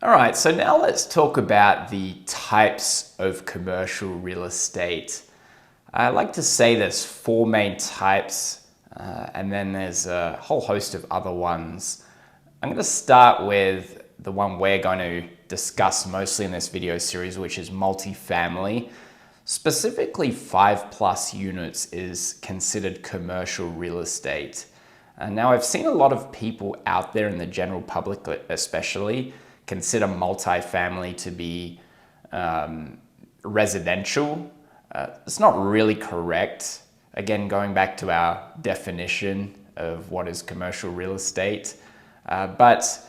All right, so now let's talk about the types of commercial real estate. I like to say there's four main types, and then there's a whole host of other ones. I'm going to start with the one we're going to discuss mostly in this video series, which is multifamily. Specifically, 5+ units is considered commercial real estate. Now, I've seen a lot of people out there in the general public, especially, consider multifamily to be residential. It's not really correct. Again, going back to our definition of what is commercial real estate. But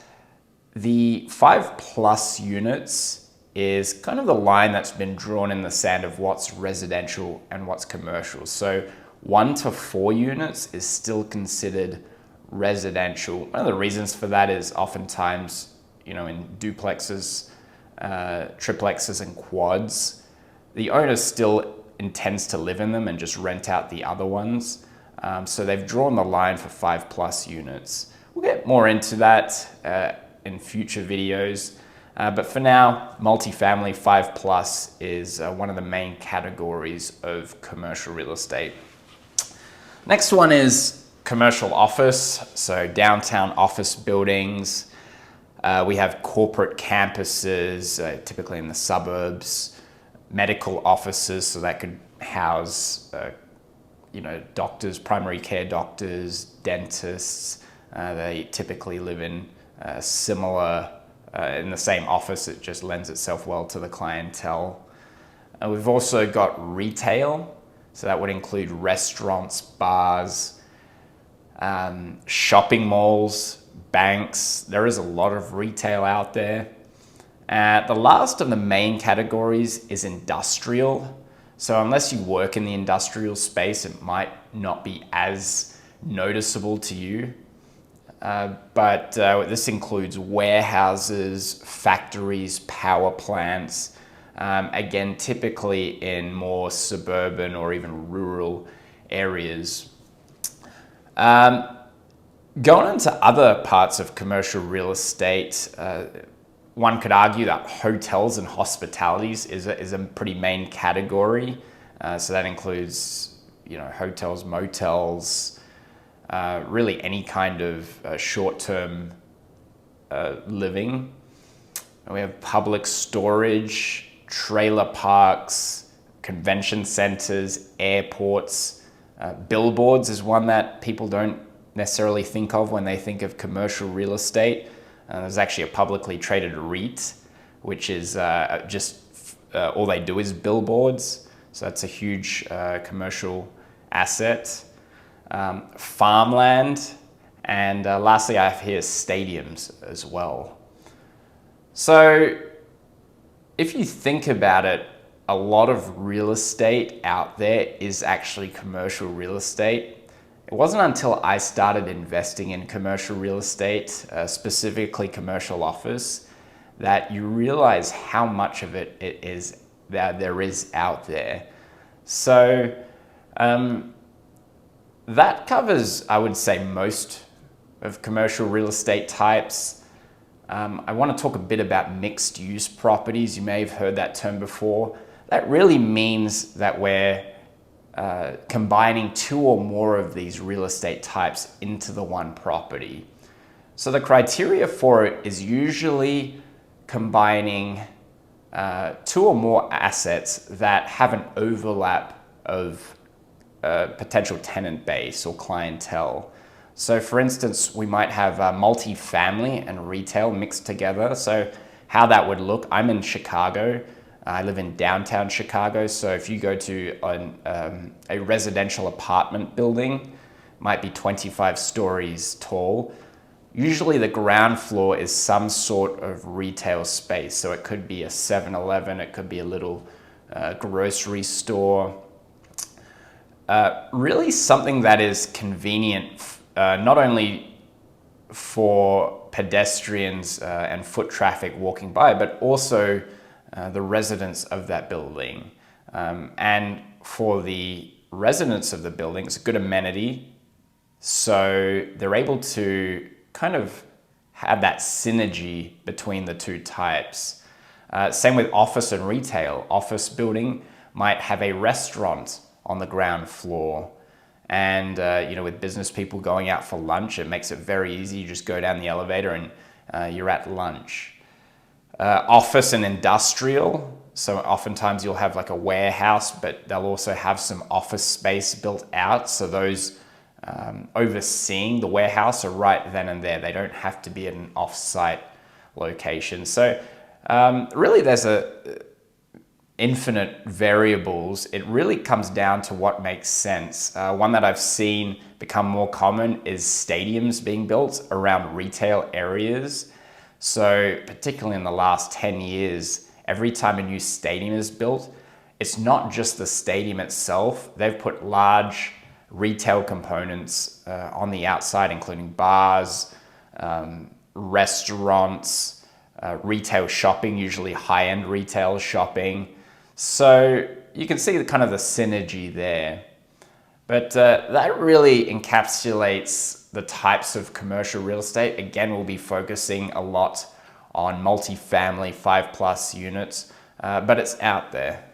the 5+ units is kind of the line that's been drawn in the sand of what's residential and what's commercial. So 1 to 4 units is still considered residential. One of the reasons for that is oftentimes, in duplexes, triplexes and quads, the owner still intends to live in them and just rent out the other ones. So they've drawn the line for 5+ units. We'll get more into that in future videos. But for now, multifamily 5+ is one of the main categories of commercial real estate. Next one is commercial office, so downtown office buildings. We have corporate campuses, typically in the suburbs, medical offices, so that could house, doctors, primary care doctors, dentists. They typically live in in the same office. It just lends itself well to the clientele. We've also got retail, so that would include restaurants, bars, shopping malls, banks. There is a lot of retail out there. The last of the main categories is industrial. So unless you work in the industrial space, it might not be as noticeable to you. But this includes warehouses, factories, power plants, again, typically in more suburban or even rural areas. Going into other parts of commercial real estate, one could argue that hotels and hospitalities is a pretty main category. So that includes, hotels, motels, really any kind of short-term living. And we have public storage, trailer parks, convention centers, airports. Billboards is one that people don't necessarily think of when they think of commercial real estate. There's actually a publicly traded REIT, which is all they do is billboards. So that's a huge commercial asset. Farmland, and lastly I have here stadiums as well. So if you think about it, a lot of real estate out there is actually commercial real estate. It wasn't until I started investing in commercial real estate, specifically commercial office, that you realize how much of it is that there is out there. So that covers, I would say, most of commercial real estate types. I want to talk a bit about mixed use properties. You may have heard that term before. That really means that we're combining 2 or more of these real estate types into the one property. So the criteria for it is usually combining 2 or more assets that have an overlap of potential tenant base or clientele. So for instance, we might have multifamily and retail mixed together. So how that would look, I'm in Chicago. I live in downtown Chicago. So if you go to a residential apartment building, might be 25 stories tall. Usually the ground floor is some sort of retail space. So it could be a 7-Eleven, it could be a little grocery store. Really something that is convenient, not only for pedestrians and foot traffic walking by, but also the residents of that building. And for the residents of the building, it's a good amenity. So they're able to kind of have that synergy between the two types. Same with office and retail. Office building might have a restaurant on the ground floor. And with business people going out for lunch, it makes it very easy. You just go down the elevator and you're at lunch. Office and industrial. So oftentimes you'll have like a warehouse, but they'll also have some office space built out. So those overseeing the warehouse are right then and there. They don't have to be at an off-site location. So really there's infinite variables. It really comes down to what makes sense. One that I've seen become more common is stadiums being built around retail areas. So particularly in the last 10 years, every time a new stadium is built, it's not just the stadium itself. They've put large retail components on the outside, including bars, restaurants, retail shopping, usually high-end retail shopping. So you can see the kind of the synergy there. But that really encapsulates the types of commercial real estate. Again, we'll be focusing a lot on multifamily 5+ units, but it's out there.